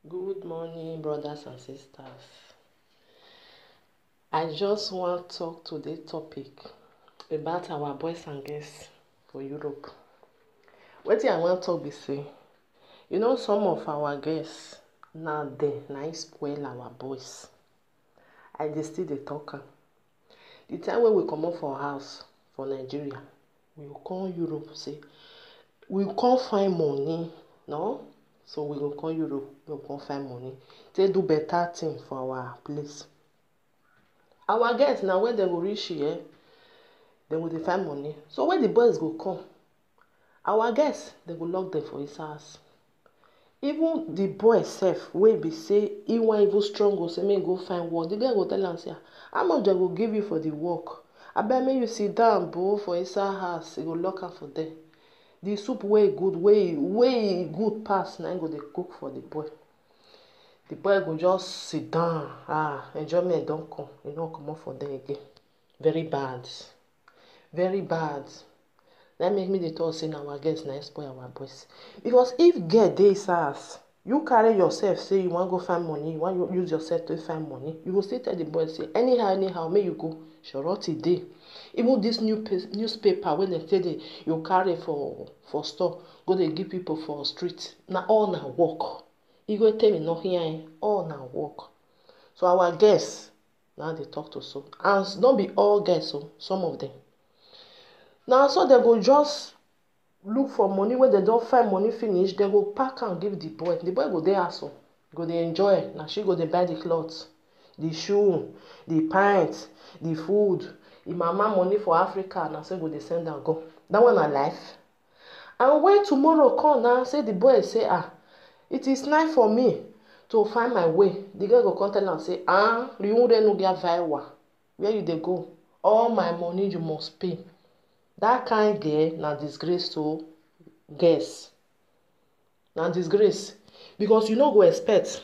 Good morning, brothers and sisters. I just want to talk today topic about our boys and girls for Europe. What I want to talk be say, some of our girls now spoil our boys. I dey still dey talk am. The time when we come out for house for Nigeria, we go come Europe say we can't find money, no? So we go come Europe, we go come find money. They do better thing for our place. Our girls now when they go reach here, they will find money. So when the boys go come, our girls they go lock them for his house. Even the boy self, wey be say he want even strong go say make go find work. The girl go tell am say, how much they go give you for the work? Abeg make you sit down bo for inside house. He go lock am for there. The soup way good, way good pass. Now go dey cook for the boy. The boy go just sit down. Enjoyment don't come. You don't come up for there again. Very bad. Very bad. That make me the talk say our girls now spoil our boys. Because if girl dey house, you carry yourself say you want go find money, you want use yourself to find money, you will still tell the boy say anyhow, may you go. Sure day. Even this newspaper when they say you carry for store, go they give people for street. Now all na work. You go tell me no here, all na work. So our girls now they talk to so, and don't be all girls, so some of them. Now so they go just look for money. When they don't find money finish, they go pack and give the boy. The boy go there also, go they enjoy. Now she go they buy the clothes, the shoe, the pants, the food. If mama money for Africa, now say go they send and go. That one a life. And when tomorrow come now, say the boy say it is nice for me to find my way. The girl go come tell and say you wouldn't know get viwa. Where you they go? All my money you must pay. That kind girl na disgrace to girls. Na disgrace. Because you no go expect.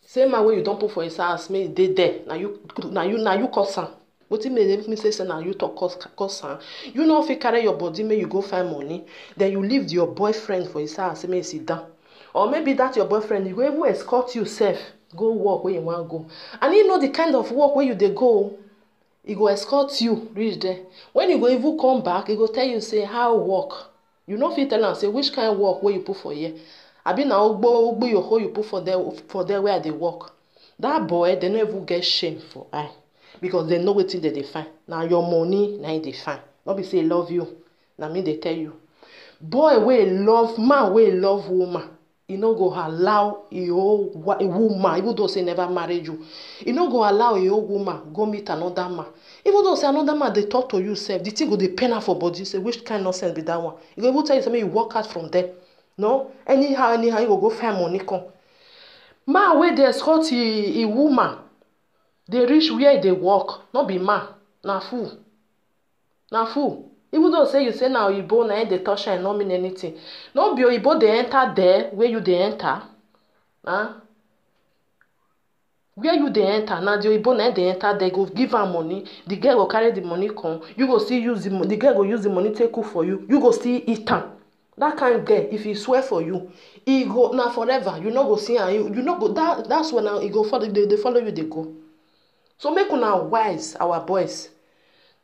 Same man way you don't put for his house, may they there. Now you cause am. What make me say now you talk cause am. You know if you carry your body, may you go find money. Then you leave your boyfriend for his house, may sit down. Or maybe that your boyfriend, you go even escort yourself, go work where you want to go. And you know the kind of work where you they go, he go escort you, reach there. When you go even come back, he go tell you, say, how work. You know if you tell him, say, which kind of work where you put for here. I be now ugbo your whole you put for there where they work. That boy, they never get shame for eye. Because they know what thing they find. Now your money, now they find. Not be say love you. Now me they tell you. Boy will love man, will love woman. You no go allow a woman, even though say never married you. You no go allow a woman go meet another man. Even though say another man they talk to you self, the thing go dey pain for body. Say which kind of nonsense be that one? You go even tell you something you work out from there. No, anyhow you go find money come. Man where they escort a woman, they reach where they work. Not be man, na fool, na fool. Even though say you say now Oyibo na they touch and not mean anything. No be Oyibo they enter there where you they enter. Where you they enter now the Oyibo na they enter they go give her money. The girl go carry the money come. You go still use the girl go use the money take cook for you. You go still eat am. That kind girl if he swear for you, he go now forever. You not go see her. You not go that's when now he go follow they follow you they go. So make una wise our boys.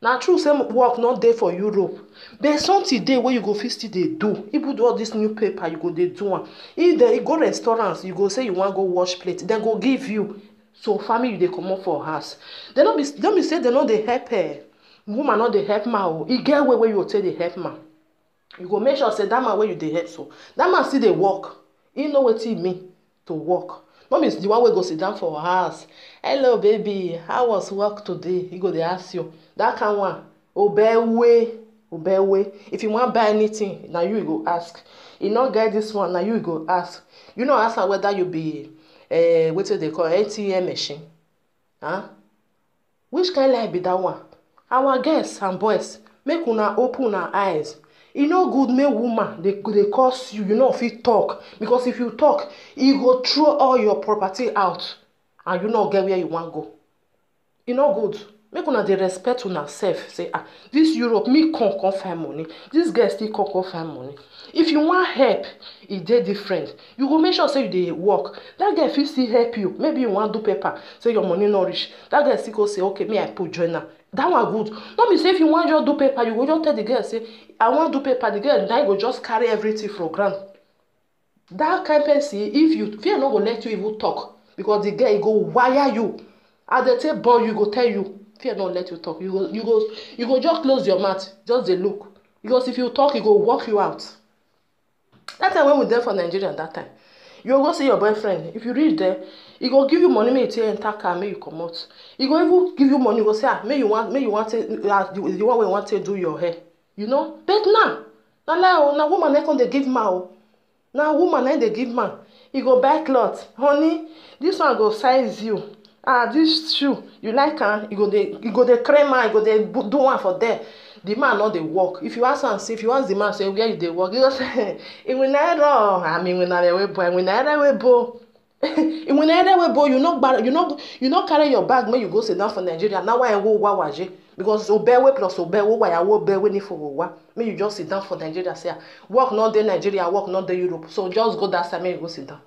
Now true same work not there for Europe. There's something there where you go fit still they do. Even do all this new paper, you go they do one. If you go restaurants, you go say you want to go wash plate, then go give you. So family they come up for house. They don't be say they know they help her. Woman not they help man. You get where you say they help man. You go make sure say that man where you they help so. That man still they work. He know what he mean to work. Mom is the one way go sit down for house. Hello baby, how was work today? He go they ask you. That kind one. Obey way. If you want buy anything, now you go ask. You not get this one, now you go ask. You know ask her whether you be what they call ATM machine. Which kind life be that one? Our girls and boys, make una open our eyes. You know good me woman, they curse you, you know if you talk. Because if you talk, you go throw all your property out. And you not get where you want to go. You know good. Make una dey respect una sef. Say, this Europe, me come find money. This girl still come find money. If you want help, e dey different. You go make sure say you dey work. That girl fit still help you. Maybe you want do paper, say your money no reach. That girl still go say, okay, me I put join am. That one good. No be say if you want just do paper, you go just tell the girl say, I want do paper. The girl now go just carry everything for ground. That kind person, if you fear no go let you even talk, because the girl go wire you. At the table boy, you go tell you. Fear not let you talk. You go just close your mouth. Just dey look. Because if you talk, he go walk you out. That time when we there for Nigeria, that time, you go see your boyfriend. If you reach there, he go give you money, make you enter car, make you come out. He go even give you money. He go say, may you want to, the one we want to do your hair. You know? But now woman they come they give man. Now woman they give man. He go buy cloth, honey. This one go size you. This shoe you like am, you go dey cream am, you go dey do one for there. The man not dey work. If you ask am, say if you ask the man say where you dey work, he go say Iwinairo. I mean Iwinairo. You no carry your bag when you go sit down for Nigeria. Now why I go waje? Because obewe plus obewe why I will bewe ni for wa. May you just sit down for Nigeria say work not dey Nigeria, work not dey Europe. So just go that side, make you go sit down.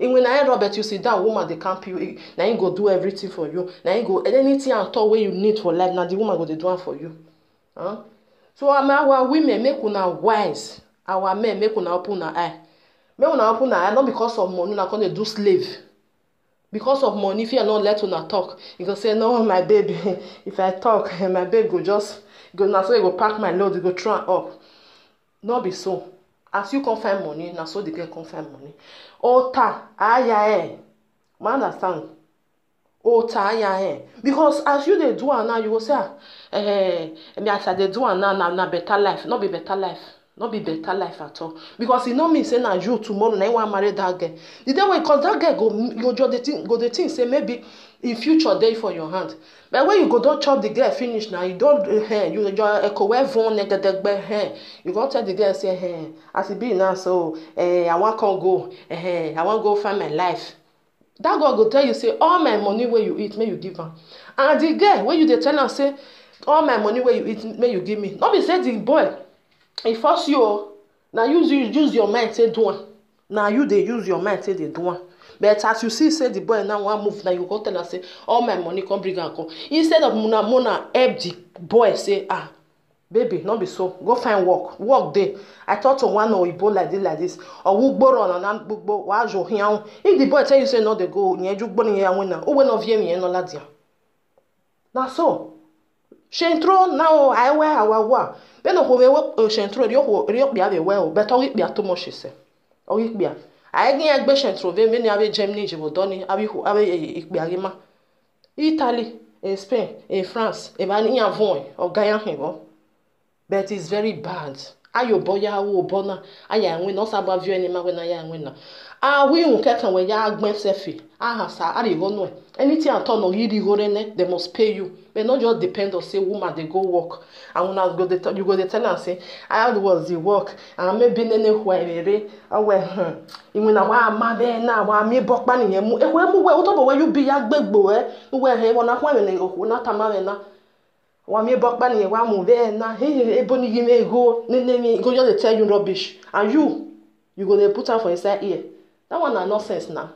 And when I Robert, you sit down, woman they camp you. Now you go do everything for you. Now you go anything at all where you need for life. Now the woman go they do it for you. So our women make una wise. Our men make una open our eye. Make una open our eye not because of money. Una come they do slave. Because of money, if you are not let una talk, you go say no, my baby. If I talk, my baby go just go now. So you go pack my load. You go try up. Not be so. As you can find money, now so the girl can find money. Ota aya man understand? Ota aya because as you dey do now, you go say me as I dey do now better life. Not be better life. Not be better life at all. Because it no mean say na you tomorrow na you want marry that girl. The day when cause that girl go the thing say maybe in future day for your hand. But when you go don't chop the girl finish now, you don't you go wear von you go tell the girl say as it be now so I want to go I want go find my life. That girl go tell you say all my money where you eat may you give her. And the girl when you dey tell her say all my money where you eat may you give me. Not be say the boy he force you now use your mind say do one. Now you they use your mind say they do one. But as you see, say the boy now want move, now you go tell her say, all my money come bring and come. Instead of Mona help the boy say, baby, not be so. Go find work. Work there. I thought to one or Igbo like this. Or who borrow on an book, if the boy tell you say no, they go, you born here winner. Oh, when of you, no ladia. Now so. Shentro now I wear our war. Then no go shentro, you be have a well, but all it be too much, she say. Or it be. I get a trouvé many avec Germany, je vous donne avec Italy, in Spain, in France, et ben y a vont au gagnant but it's very bad. Ayo boya wo bona aya win no saba view any ma when aya win na we un keka we ya agben sefi sa ari go no anything at all no yidi go ne they must pay you but not just depend on say woman they go work and when I go they you go they tell am say I was the work and maybe nene huere awe even na wa ma be na wa mi bokpa ni yen mu e we mu we o to bo we you be ya gbegbo we he wona kwa me go na tama na wa mi bokpa ni wa mu be na he eboni gi me go nene go just tell you rubbish and you go dey put am for inside ear. That one na nonsense na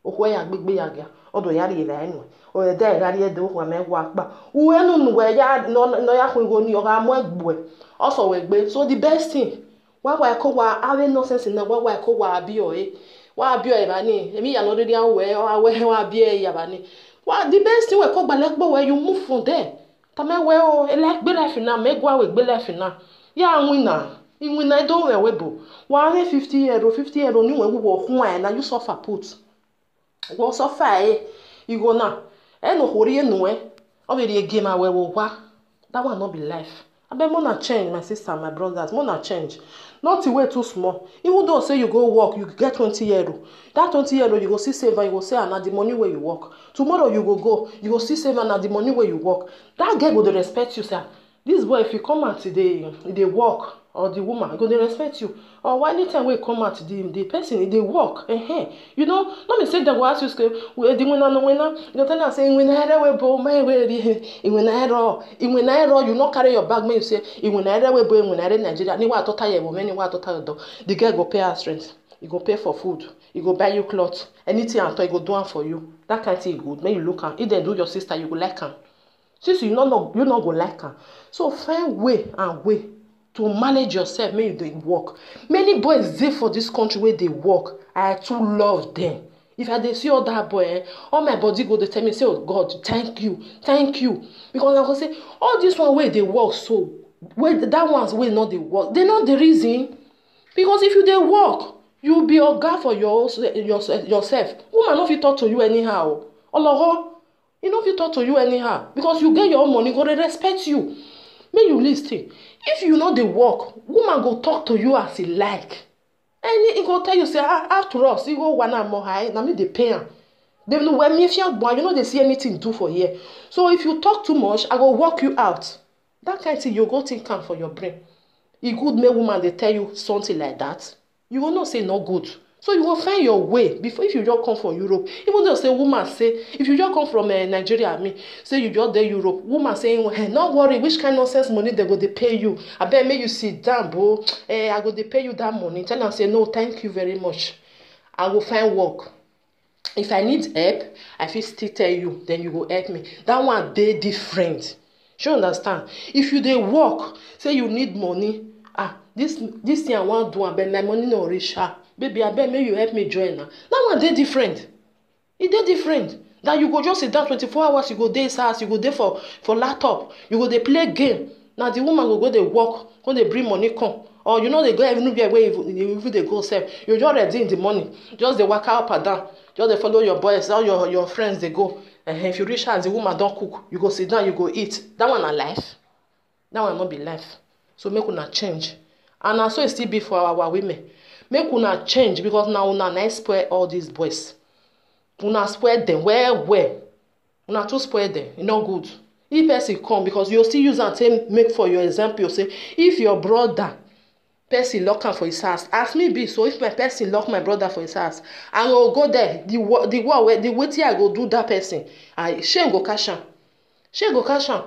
okwe ya gbegbe ya ga odo ya ri ira enu o de ga ri edo wa me wa pa u enu nu we ya no ya kun go ni o ga mo egbo also we gbe. So the best thing wa ko wa ave nonsense na wa ko wa abi o wa abi o ba ni emi ya no dey we wa abi e ya ba ni wa the best thing we ko gba lekpo we you move from there tama we o like gbe life na me gwa we gbe life na ya win na do we webo wa 50 euro ni we wo hun na you suffer put go suffer you go na no hori enu o be the game we wo wa that one not be life. I bet more change, my sister, my brothers, more change. Not the way too small. Even though say you go work, you get 20 euro. That 20 euro you go see save and you go say and the money where you work. Tomorrow you go, you go see save and the money where you work. That girl will respect you, sir. This boy, if you come out today, they work, or the woman go dey respect you. Or anytime we come out, the person they work. You know, not me say they go ask you, say, well, the winner no winner. You tell them say, when I we bo my way, when I you not carry your bag. Me you say, when I we bo when I Nigeria. Ni wa tota ye woman, ni wa tota do. The girl go pay her rent. He go pay for food. He go buy you clothes. Anything at all, he go do for you. That kind of thing good. When you look at if they do your sister, you go like her. Since you not go like her. So find way to manage yourself. Make you dey work. Many boys dey for this country where they work. I too love them. If I dey see all that boy, all my body go dey tell me say, oh God, thank you, because I go say all this one way they work so, where that ones way not they work. They not the reason. Because if you dey work, you be oga for yourself. Woman no fit talk to you anyhow. Oloho, he no fit talk to you anyhow because you get your own money, go dey respect you. Make you listen. If you know the work, woman go talk to you as he like. And he go tell you say, after all, see go one more high. Na me dey pay am. They know when me if you boy, you know they see anything do for here. So if you talk too much, I go walk you out. That kind of thing you go think am for your brain. E good make woman they tell you something like that. You will not say no good. So you will find your way before if you just come from Europe. Even though say woman say if you just come from Nigeria, I mean say you just there Europe, woman saying, hey, not worry, which kind of nonsense money they go they pay you. I bet make you sit down, bro. I go they pay you that money. Tell them say no, thank you very much. I will find work. If I need help, I feel still tell you, then you go help me. That one they different. You understand? If you they work, say you need money. This thing I want to do, but my money no reach her. Baby, I bet maybe you help me join her. That one they different. It they different. That you go just sit down 24 hours, you go there house, you go there for laptop, you go they play game. Now the woman go they work, go they bring money come. Or you know they go everywhere where if they go sell. You just ready in the money. Just they walk up and down. Just they follow your boys, all your friends they go. And if you reach her, the woman don't cook, you go sit down, you go eat. That one a life. That one not be life. So make una change. And also it still be for our women. Make una change because now una spoil all these boys. Una spoil them well. Una too spoil them. It's not good. If person come because you still use and say make for your example. You say if your brother person lock him for his house, as me be so if my person lock my brother for his house, I go there. The way I go do that person, shame go catch am. Shame go catch am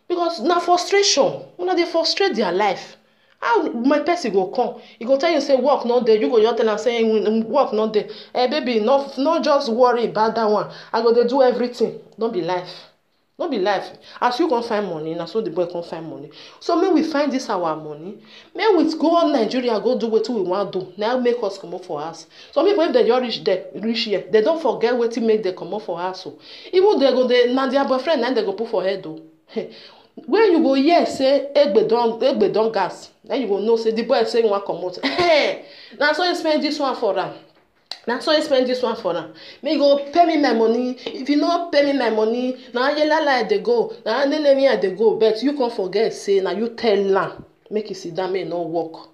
because na frustration. Una dey frustrate their life. How my person go come? He go tell you say work not there. You go just tell am say work not there. Hey baby, not just worry about that one. I go dey do everything. Don't be life. Don't be life. As you can find money, na so the boy can find money. So may we find this our money. May we go on Nigeria, go do what we want to do. Now make us come up for us. Some people if they just reach here, they don't forget what to make them come up for us. So even they go now their boyfriend now they go put for head though. When you go yes say egbe don gas, then you go know say the boy say you want come out. Hey, now so you spend this one for them. That's why I spend this one for them. May you go pay me my money. If you not pay me my money, now you like they go. Now then me they go. But you can't forget say now you tell them make it sit down, may not work.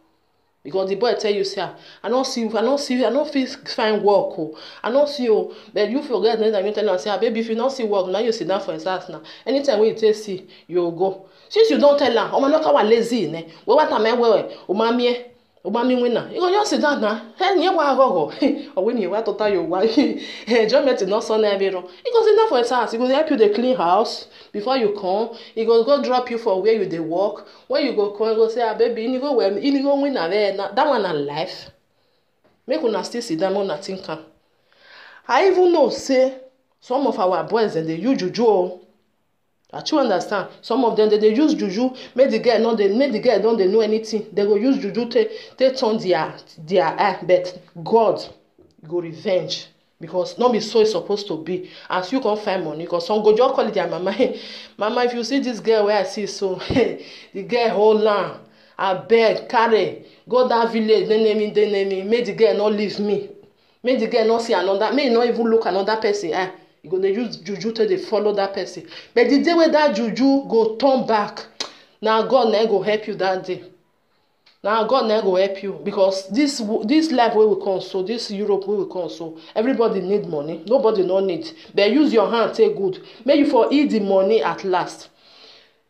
Because the boy tell you say I don't feel find work. Oh. I don't see you. But you forget that you tell them say baby if you don't see work now you sit down for his house now. Anytime when you tell see you go. Since you don't tell them, oh my look lazy ne. We want a man oh mommy. Obami winner. You go just sit down now. Hey, you wa go. Or when you want to tell you why. John met no son everyone. He goes enough for his house. He goes help you the clean house before you come. He goes go drop you for where you dey work. When you go come, go say, baby, you go well, you go win there. That one a life. Make una still sit down on think. I even know say some of our boys and they use juju. I you understand. Some of them they use juju, make the girl don't know anything. They go use juju to turn their eye, but God go revenge because not be so it's supposed to be. As you can't find money, because some go just call it their mama. Hey, mama, if you see this girl where I see so, the girl hold on, I beg, carry, go that village, they name me, make the girl not leave me, make the girl not see another, may not even look another person. You go dey use juju to dey follow that person. But the day when that juju go turn back, now God na go help you that day. Now God na go help you because this life where we come so, this Europe where we come so, everybody need money. Nobody no need. But use your hand take good. Make you for eat the money at last.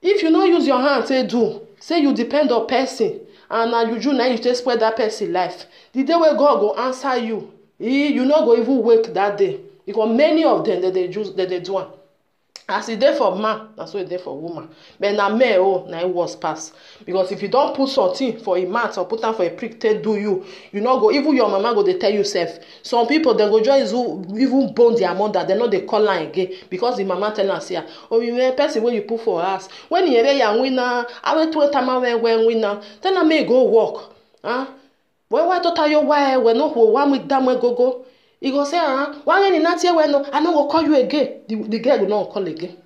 If you no use your hand take do, say you depend on person and na juju na you take spoil that person life. The day wey God go answer you, you no go even wake that day, because many of them they do am. As e dey for man, na so e dey for woman. But na men na it worse pass. Because if you don put something for a mouth or put am for a prick take do you, you no go, even your mama go dey tell you sef. Some people dem go just even bone their mother, dem no dey call am again because the mama tell am say, oh, you person wey you put for house, when you hear ya winner, awe tu etama when winner, tell am make go work. Why to tell you why we no go one week down we go. He go say, why you not here when I no go call you again. The girl will not call again.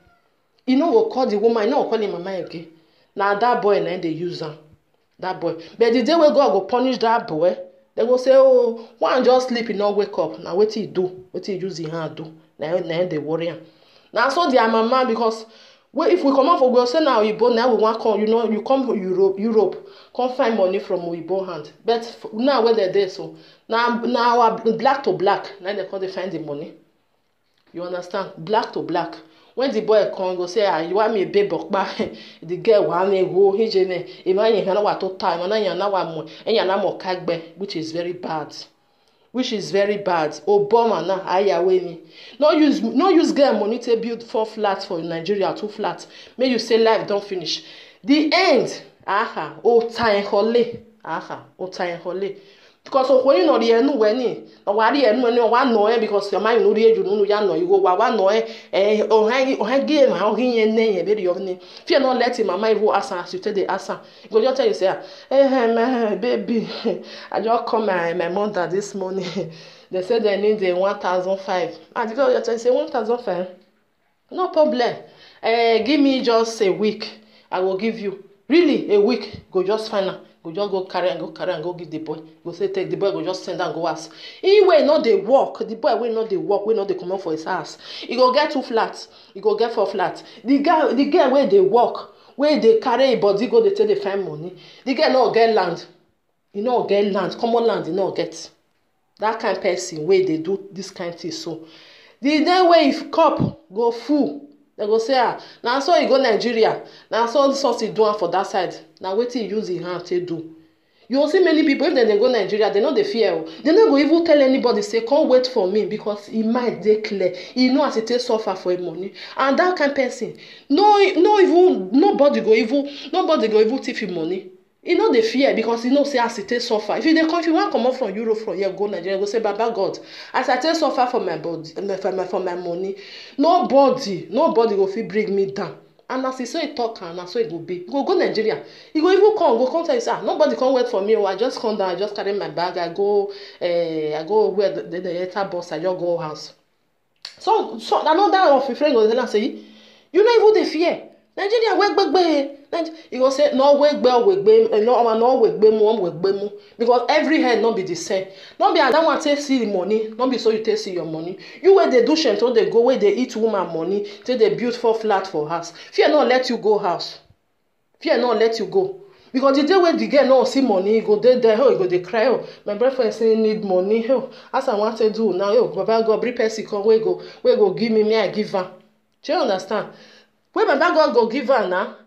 He no go call the woman, he no go call him mama again. Now that boy na they use am. That boy. But the day when God go punish that boy, they go say, oh, one just sleep, he not wake up. Now what he do? What he use his hand do? Now they worry am. Now so their mama, because if we come out for, we'll say now Oyibo, now we want come, you come to Europe, come find money from Oyibo hand. But now where they're there, so now our black to black, now they can't find the money. You understand? Black to black. When the boy come, go say, you want me a baby, the girl want me go, he jene, imagine you know what to time, and you know what more, and you know more kagbe, which is very bad. Which is very bad. Obama na ayaweni. No use girl money to build 4 flats for Nigeria, 2 flats. May you say life don't finish. The end. Time hole. Because when you know the enu weni, no wari enu weni wa no because your mind no reju no ya no you go wa no o game how he ne e be your name. If you not let him mama even answer as you tell the answer. You go just tell you say, my baby, I just call my mother this morning. They said they need 1,500. And the girl just say 1,500. No problem. Give me just a week. I will give you. Really, a week. Go just find her. Go just go carry and go give the boy. Go say take the boy, go just send and go ask. Anyway, not they work. The boy will not they work, will not they come out for his house. He go get 2 flats. He go get 4 flats. The girl where they work, where they carry body go, they take the find money. The girl not get land. You know get land. Common land, you know get. That kind of person where they do this kind of thing. So the day where if cup go full, they go say, now so you go Nigeria. Now so this what he doing for that side. Now wait till use his hand to do. You will see many people, if they go Nigeria, they know they fear. They not go even tell anybody, say, come wait for me, because he might declare. He know as it takes suffer for his money. And that kind of person, nobody go even thief him money. He know they fear because he know say as it takes suffer. If you want to come out from Europe from here, go Nigeria, go say, Baba God, as I take suffer for my body, for my money, nobody go fit bring me down. And as he say talk, and as so it go be. Go Nigeria. He go even come tell you, say, nobody come wait for me. I just come down, I just carry my bag, I go where the enter bus, I just go house. So another of your friend go tell am say, you know even the fear. Nigeria wegbe. He go say no wegbe mu because every head not be the same. Not be as that one take see the money, not be so you take see your money. You where they do shento, they go where they eat woman money, till they build 4 flat for house. Fear not let you go house. Fear not let you go. Because the day when the girl no see money, go there, he go they cry. Oh, my boyfriend say need money. Oh, as I want to do now, Baba God, bring person come, we go give me, I give her. Do you understand? When Baba God go give her now,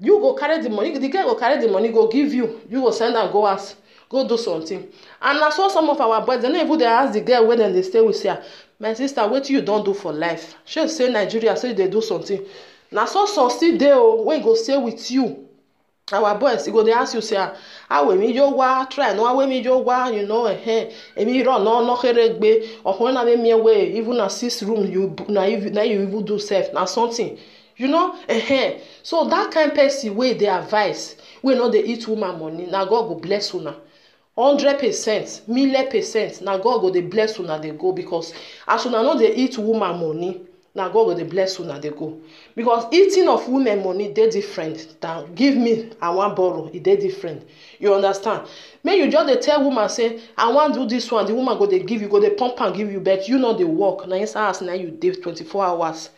you go carry the money, the girl go carry the money, go give you. You go send her, go ask, go do something. And I saw some of our boys, they don't even they ask the girl when they stay with her, my sister, what you don't do for life? She say Nigeria, say they do something. Now so some still there, when go stay with you. Our boys, they go they ask you, say, we me yo wa try, no we me yo wa, you know, me run no heregbe, or when I me away, even a 6 room, you even do safe, now something. You know, so that kind of person where they advise, we know they eat woman money. Now God go bless una, 100%, 1,000,000%. Now God go they bless una they go because as una know they eat woman money. Now God go they bless una they go because eating of women money they different than give me I want borrow it they different. You understand? May you just they tell woman say I want do this one. The woman go they give you go they pump and give you, but you know they work. Now inside house now you did 24 hours.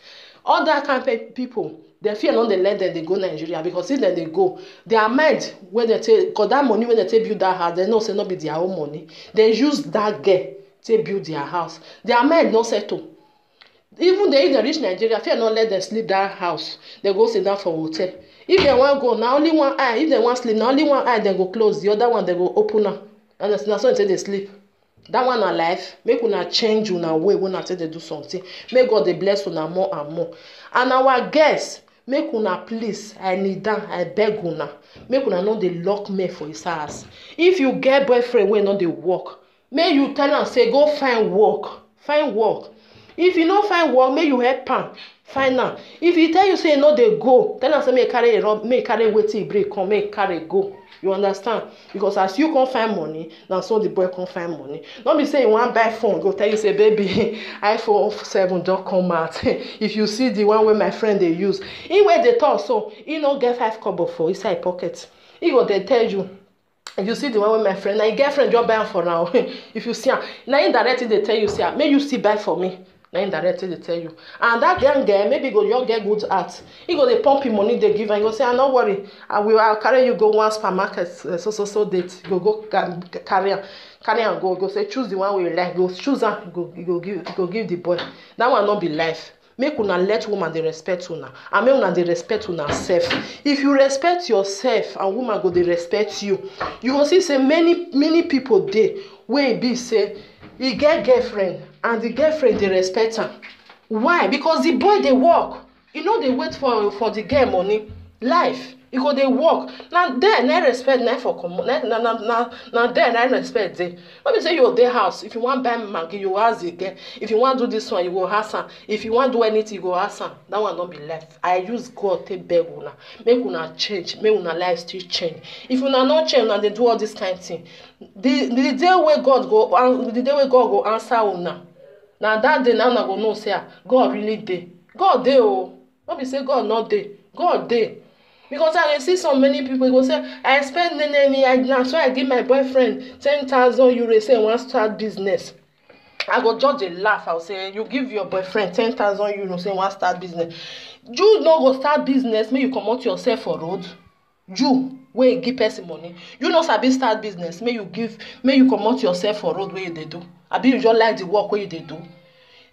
All that kind of people, they fear not they let them they go Nigeria because if they go, their mind when they take because that money when they take build that house, they know say not be their own money. They use that girl to build their house. Their mind not settle. Even if they reach Nigeria, fear not let them sleep that house. They go sit down for hotel. If they want go, now only one eye. If they want sleep, now only one eye, they go close. The other one, they go open up. And that's so until they sleep. That one na life. Make una change una way when I say they do something. Make God they bless una more and more. And our guests, make una please, I need that, I beg una. Make una know they lock me for his house. If you get boyfriend wey no dey work, make you tell am say go find work. Find work. If you no find work, make you help am find am. If he tell you say no dey go, tell am say make carry wetin e bring come, make carry go. You understand? Because as you can't find money, now so the boy can't find money. Don't be saying you want buy phone, go tell you say baby iPhone 7 don't come out. If you see the one where my friend they use, in where they talk so he no get 5 kobo for inside pocket. He go they tell you. If you see the one with my friend, now your girlfriend just buy am for now. If you see her, now indirectly they tell you say, may you still buy for me. Now indirectly they tell you. And that young girl, maybe go your get good heart. He go they pump him money they give and he go say, ah, no worry, I'll carry you go one supermarket so date. Go carry and go say choose the one where you like. Go choose and go give the boy. That one not be life. Make una let woman dey respect una, and make una dey respect una self. If you respect yourself and woman go dey respect you, you go see say many people dey wey be say e get girlfriend and the girlfriend dey respect am. Why? Because the boy dey work. E no dey wait for the girl money. Life e go dey work. Na there na respect na for comot. Na there na respect dey. No be say you dey house, if you wan buy maggi you ask the girl. If you wan do this one you go ask am. If you wan do anything you go ask am. That one no be life. I use God take beg una. Make una change. Make una life still change. If una no change, una dey do all this kind thing. The day wey God go answer una. Na that day na una go know say God really dey. God dey oh. No be say God no dey. God dey. Because I see so many people go say, I spend now so I give my boyfriend 10,000 euros say I want to start business. I go just dey laugh. I'll say, you give your boyfriend 10,000 euros say you want to start business. You no go start business, make you comot yourself for road. You wey give person money. You no sabi start business, make you comot yourself for road where you dey do. Abi you just like the work where you dey do.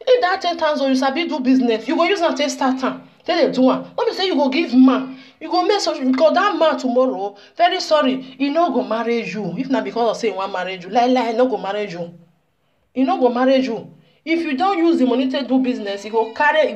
If that 10,000 you sabi do business, you go use am take start am. Tell dey do am. No be say you go give man. You go make such because that man tomorrow, very sorry, he no go marry you. If not because of say he want marry you, lie, no go marry you. He no go marry you. If you don't use the money to do business, he go carry,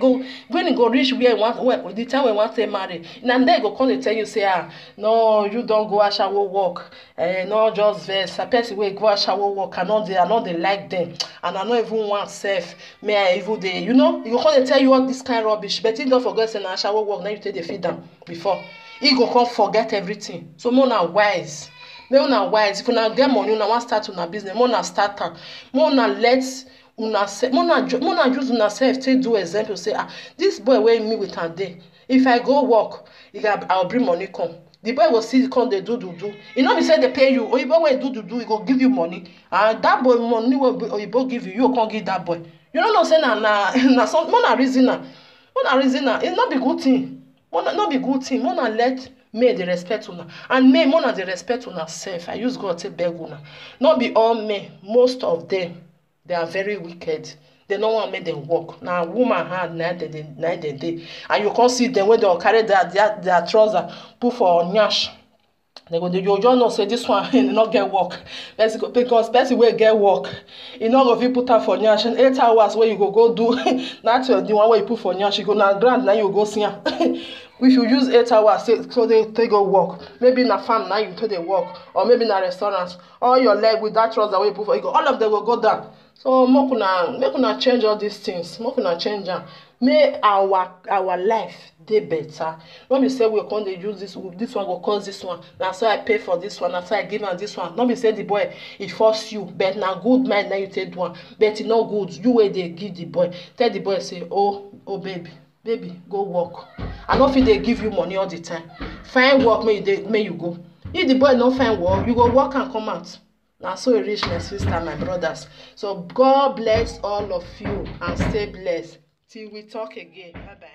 when he go reach where he want, the time we want to marry, and then he go come and tell you say, no, you don't go ashawo work, no just vex. A person wey go ashawo work, I know they like them, and I don't even want self. May I even they, you know, he go come and tell you all this kind of rubbish, but he don't forget say na ashawo work. Now you take the feed them before he go come forget everything. So more na wise. Make una wise. If una get money, una want start una business, more na start am. More na let una use una self take do example. Say, this boy wey me with am dey. If I go work, I'll bring money come. The boy will see come dey do. E no be say they pay you. Oyibo wey do, he go give you money. And that boy money wey Oyibo give you, you can't give that boy. You don't know say na some more na reason na. More na reason na. It not be good thing. More not be good thing. More na let me dey respect una, and me more na dey respect una self. I use God to beg una. Not be all men. Most of them, they are very wicked. They no want make them work. Now woman hand night they day, and you can't see them when they carry their trouser put for nyash. They go, you just know say this one he not get work. Because person will get work. You know if you put her for nyash, 8 hours where you go do that's the one where you put for nyash. You go now grand, now you go see her. If you use 8 hours, so they go work. Maybe in a farm now you take the work, or maybe in a restaurant. All your leg with that trouser where you put for, you go, all of them will go down. So make una change all these things. Make una change them. Make our life dey better. Don't be say we come dey use this one go cause this one. That's why I pay for this one. That's why I give am this one. Don't be say the boy it force you, but na good mind now you take one. But it no good. You wey dey give the boy. Tell the boy say, oh baby, go work. I no fit dey give you money all the time. Find work, may you go. If the boy no find work, you go work and come out. Now so it reach my sister, my brothers. So God bless all of you and stay blessed. Till we talk again. Bye bye.